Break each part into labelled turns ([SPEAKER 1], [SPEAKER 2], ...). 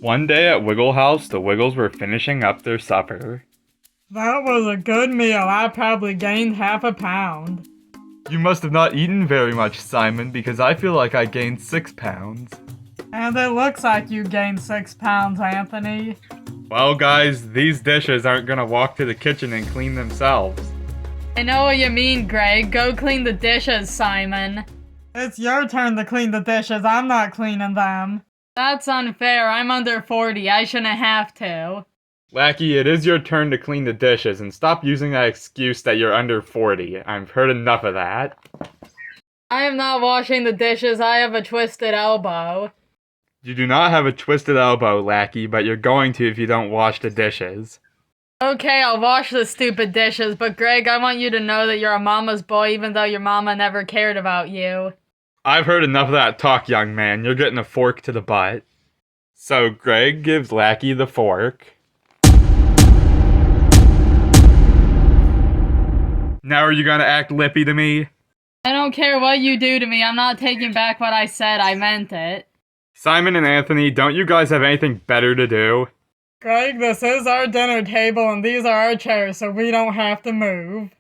[SPEAKER 1] One day at Wiggle House, the Wiggles were finishing up their supper.
[SPEAKER 2] That was a good meal. I probably gained half a pound.
[SPEAKER 1] You must have not eaten very much, Simon, because I feel like I gained 6 pounds.
[SPEAKER 2] And it looks like you gained 6 pounds, Anthony.
[SPEAKER 1] Well, guys, these dishes aren't gonna walk to the kitchen and clean themselves.
[SPEAKER 3] I know what you mean, Greg. Go clean the dishes, Simon.
[SPEAKER 2] It's your turn to clean the dishes. I'm not cleaning them.
[SPEAKER 3] That's unfair. I'm under 40. I shouldn't have to.
[SPEAKER 1] Lackey, it is your turn to clean the dishes, and stop using that excuse that you're under 40. I've heard enough of that.
[SPEAKER 3] I am not washing the dishes. I have a twisted elbow.
[SPEAKER 1] You do not have a twisted elbow, Lackey, but you're going to if you don't wash the dishes.
[SPEAKER 3] Okay, I'll wash the stupid dishes, but Greg, I want you to know that you're a mama's boy even though your mama never cared about you.
[SPEAKER 1] I've heard enough of that talk, young man. You're getting a fork to the butt. So Greg gives Lackey the fork. Now are you gonna act lippy to me?
[SPEAKER 3] I don't care what you do to me. I'm not taking back what I said. I meant it.
[SPEAKER 1] Simon and Anthony, don't you guys have anything better to do?
[SPEAKER 2] Greg, this is our dinner table and these are our chairs, so we don't have to move.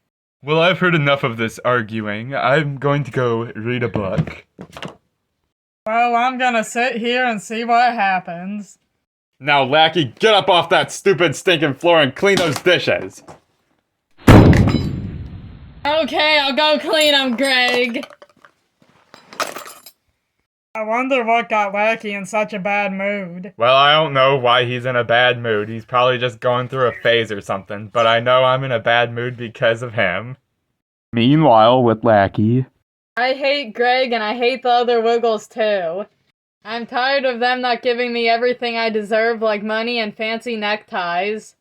[SPEAKER 1] Well, I've heard enough of this arguing. I'm going to go read a book.
[SPEAKER 2] Well, I'm gonna sit here and see what happens.
[SPEAKER 1] Now, Lackey, get up off that stupid stinking floor and clean those dishes!
[SPEAKER 3] Okay, I'll go clean them, Greg.
[SPEAKER 2] I wonder what got Lackey in such a bad mood.
[SPEAKER 1] Well, I don't know why he's in a bad mood. He's probably just going through a phase or something, but I know I'm in a bad mood because of him. Meanwhile, with Lackey.
[SPEAKER 3] I hate Greg and I hate the other Wiggles too. I'm tired of them not giving me everything I deserve like money and fancy neckties.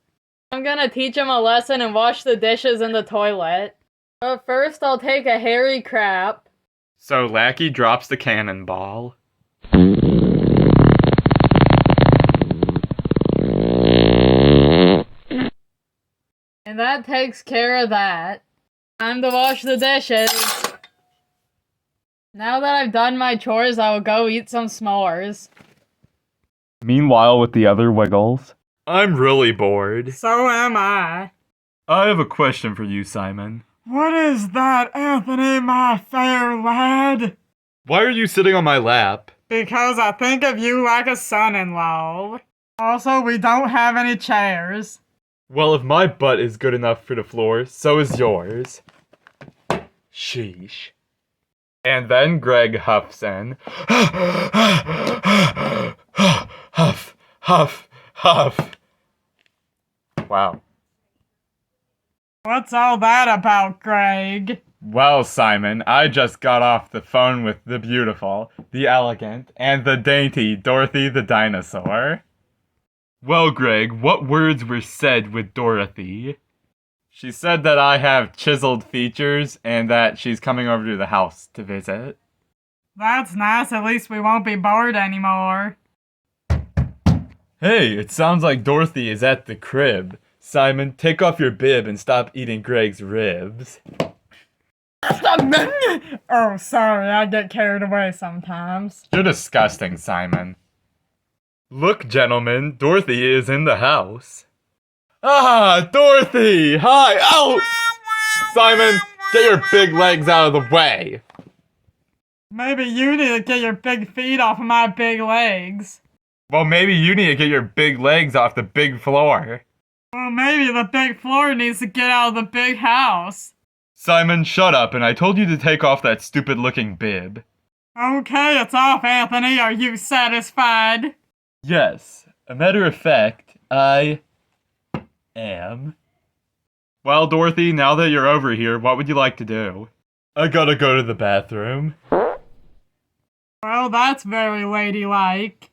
[SPEAKER 3] I'm gonna teach them a lesson and wash the dishes in the toilet. But first I'll take a hairy crap.
[SPEAKER 1] So Lackey drops the cannonball.
[SPEAKER 3] And that takes care of that. Time to wash the dishes. Now that I've done my chores, I will go eat some s'mores.
[SPEAKER 1] Meanwhile, with the other Wiggles. I'm really bored.
[SPEAKER 2] So am I.
[SPEAKER 1] I have a question for you, Simon.
[SPEAKER 2] What is that, Anthony, my fair lad?
[SPEAKER 1] Why are you sitting on my lap?
[SPEAKER 2] Because I think of you like a son-in-law. Also, we don't have any chairs.
[SPEAKER 1] Well, if my butt is good enough for the floor, so is yours. Sheesh. And then Greg huffs in. Huff, huff, huff. Wow.
[SPEAKER 2] What's all that about, Greg?
[SPEAKER 1] Well, Simon, I just got off the phone with the beautiful, the elegant, and the dainty Dorothy the dinosaur. Well, Greg, what words were said with Dorothy? She said that I have chiseled features and that she's coming over to the house to visit.
[SPEAKER 2] That's nice, at least we won't be bored anymore.
[SPEAKER 1] Hey, it sounds like Dorothy is at the crib. Simon, take off your bib and stop eating Greg's ribs.
[SPEAKER 2] Oh, sorry, I get carried away sometimes.
[SPEAKER 1] You're disgusting, Simon. Look, gentlemen, Dorothy is in the house. Ah, Dorothy! Hi! Ow! Simon, get your big legs out of the way!
[SPEAKER 2] Maybe you need to get your big feet off of my big legs.
[SPEAKER 1] Well, maybe you need to get your big legs off the big floor.
[SPEAKER 2] Well, maybe the big floor needs to get out of the big house.
[SPEAKER 1] Simon, shut up, and I told you to take off that stupid-looking bib.
[SPEAKER 2] Okay, it's off, Anthony. Are you satisfied?
[SPEAKER 1] Yes, a matter of fact, I am. Well, Dorothy, now that you're over here, what would you like to do? I gotta go to the bathroom.
[SPEAKER 2] Well, that's very ladylike.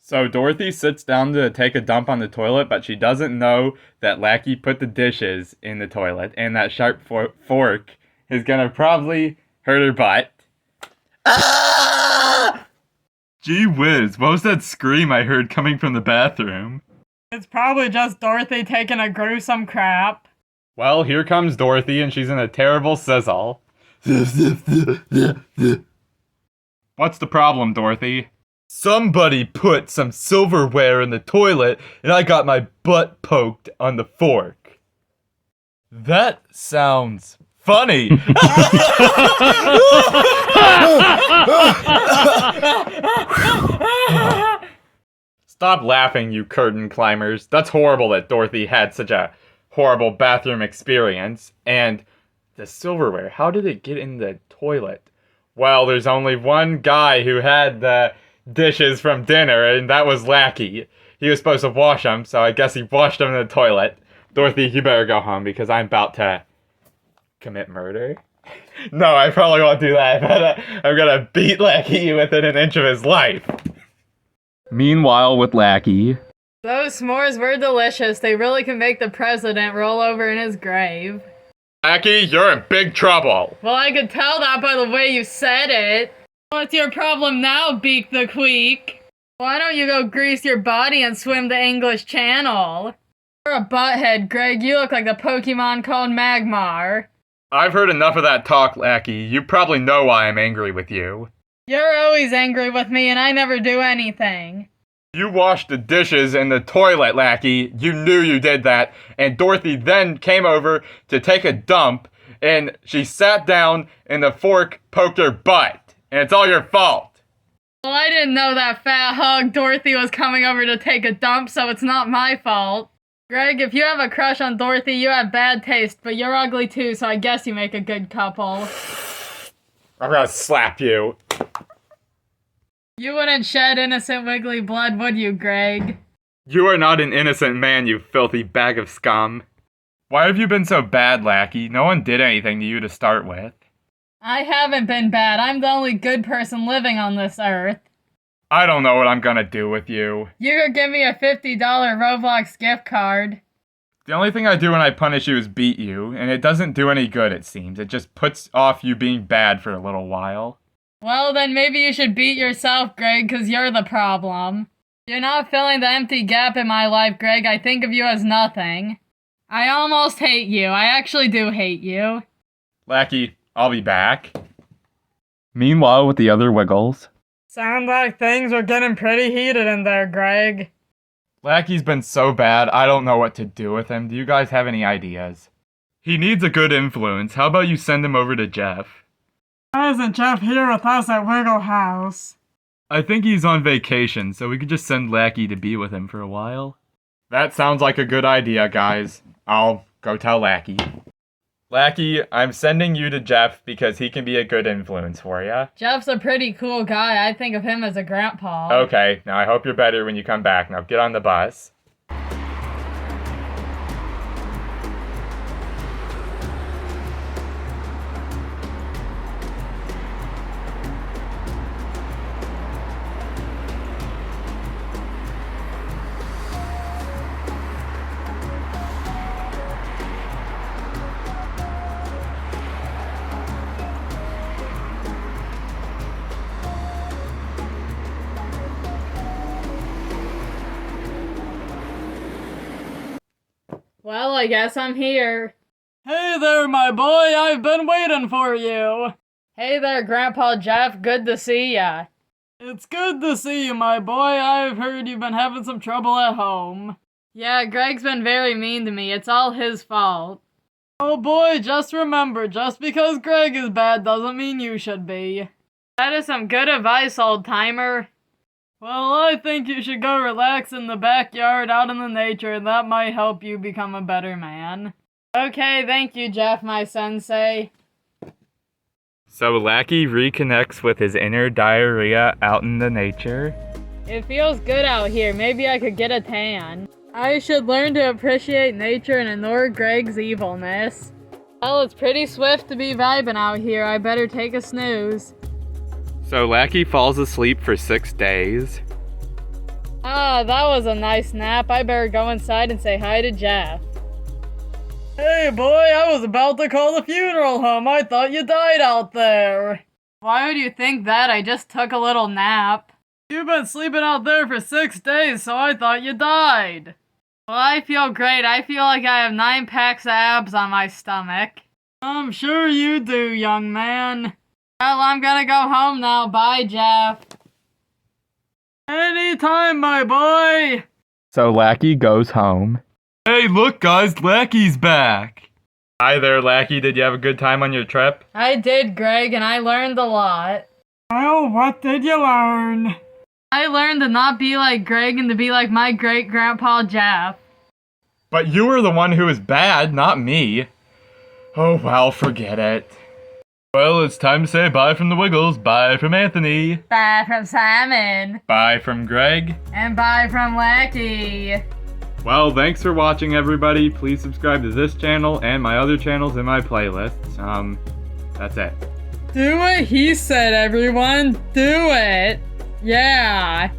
[SPEAKER 1] So Dorothy sits down to take a dump on the toilet, but she doesn't know that Lackey put the dishes in the toilet, and that sharp fork is gonna probably hurt her butt. Ah! Gee whiz, what was that scream I heard coming from the bathroom?
[SPEAKER 2] It's probably just Dorothy taking a gruesome crap.
[SPEAKER 1] Well, here comes Dorothy, and she's in a terrible sizzle. What's the problem, Dorothy? Somebody put some silverware in the toilet and I got my butt poked on the fork. That sounds funny. Stop laughing, you curtain climbers. That's horrible that Dorothy had such a horrible bathroom experience. And the silverware, how did it get in the toilet? Well, there's only one guy who had the dishes from dinner, and that was Lackey. He was supposed to wash them, so I guess he washed them in the toilet. Dorothy, you better go home because I'm about to commit murder. No, I probably won't do that, but I'm gonna beat Lackey within an inch of his life. Meanwhile, with Lackey.
[SPEAKER 3] Those s'mores were delicious. They really can make the president roll over in his grave.
[SPEAKER 1] Lackey, you're in big trouble.
[SPEAKER 3] Well, I could tell that by the way you said it. What's your problem now, Beak the Queek? Why don't you go grease your body and swim the English Channel? You're a butthead, Greg. You look like the Pokemon called Magmar.
[SPEAKER 1] I've heard enough of that talk, Lackey. You probably know why I'm angry with you.
[SPEAKER 3] You're always angry with me and I never do anything.
[SPEAKER 1] You washed the dishes in the toilet, Lackey. You knew you did that. And Dorothy then came over to take a dump, and she sat down and the fork poked her butt. And it's all your fault.
[SPEAKER 3] Well, I didn't know that fat hug Dorothy was coming over to take a dump, so it's not my fault. Greg, if you have a crush on Dorothy, you have bad taste, but you're ugly too, so I guess you make a good couple.
[SPEAKER 1] I'm gonna slap you.
[SPEAKER 3] You wouldn't shed innocent wiggly blood, would you, Greg?
[SPEAKER 1] You are not an innocent man, you filthy bag of scum. Why have you been so bad, Lackey? No one did anything to you to start with.
[SPEAKER 3] I haven't been bad. I'm the only good person living on this earth.
[SPEAKER 1] I don't know what I'm gonna do with you.
[SPEAKER 3] You could give me a $50 Roblox gift card.
[SPEAKER 1] The only thing I do when I punish you is beat you, and it doesn't do any good, it seems. It just puts off you being bad for a little while.
[SPEAKER 3] Well, then maybe you should beat yourself, Greg, because you're the problem. You're not filling the empty gap in my life, Greg. I think of you as nothing. I almost hate you. I actually do hate you.
[SPEAKER 1] Lackey, I'll be back. Meanwhile, with the other Wiggles.
[SPEAKER 2] Sound like things are getting pretty heated in there, Greg.
[SPEAKER 1] Lackey's been so bad, I don't know what to do with him. Do you guys have any ideas? He needs a good influence. How about you send him over to Jeff?
[SPEAKER 2] Why isn't Jeff here with us at Wiggle House?
[SPEAKER 1] I think he's on vacation, so we could just send Lackey to be with him for a while. That sounds like a good idea, guys. I'll go tell Lackey. Lackey, I'm sending you to Jeff because he can be a good influence for you.
[SPEAKER 3] Jeff's a pretty cool guy. I think of him as a grandpa.
[SPEAKER 1] Okay, now I hope you're better when you come back. Now get on the bus.
[SPEAKER 3] Well, I guess I'm here.
[SPEAKER 2] Hey there, my boy. I've been waiting for you.
[SPEAKER 3] Hey there, Grandpa Jeff. Good to see ya.
[SPEAKER 2] It's good to see you, my boy. I've heard you've been having some trouble at home.
[SPEAKER 3] Yeah, Greg's been very mean to me. It's all his fault.
[SPEAKER 2] Oh boy, just remember, just because Greg is bad doesn't mean you should be.
[SPEAKER 3] That is some good advice, old-timer.
[SPEAKER 2] Well, I think you should go relax in the backyard out in the nature, and that might help you become a better man.
[SPEAKER 3] Okay, thank you, Jeff, my sensei.
[SPEAKER 1] So Lackey reconnects with his inner diarrhea out in the nature.
[SPEAKER 3] It feels good out here. Maybe I could get a tan. I should learn to appreciate nature and ignore Greg's evilness. Well, it's pretty swift to be vibing out here. I better take a snooze.
[SPEAKER 1] So Lackey falls asleep for 6 days.
[SPEAKER 3] Ah, that was a nice nap. I better go inside and say hi to Jeff.
[SPEAKER 2] Hey boy, I was about to call the funeral home. I thought you died out there.
[SPEAKER 3] Why would you think that? I just took a little nap.
[SPEAKER 2] You've been sleeping out there for 6 days, so I thought you died.
[SPEAKER 3] Well, I feel great. I feel like I have 9 packs of abs on my stomach.
[SPEAKER 2] I'm sure you do, young man.
[SPEAKER 3] Well, I'm gonna go home now. Bye, Jeff.
[SPEAKER 2] Anytime, my boy!
[SPEAKER 1] So Lackey goes home. Hey, look, guys, Lackey's back. Hi there, Lackey. Did you have a good time on your trip?
[SPEAKER 3] I did, Greg, and I learned a lot.
[SPEAKER 2] Well, what did you learn?
[SPEAKER 3] I learned to not be like Greg and to be like my great-grandpa Jeff.
[SPEAKER 1] But you were the one who was bad, not me. Oh, well, forget it. Well, it's time to say bye from the Wiggles, bye from Anthony,
[SPEAKER 3] Bye from Simon.
[SPEAKER 1] bye from Greg.
[SPEAKER 3] And bye from Lackey.
[SPEAKER 1] Well, thanks for watching, everybody. Please subscribe to this channel and my other channels in my playlists. That's it.
[SPEAKER 2] Do what he said, everyone. Do it. Yeah.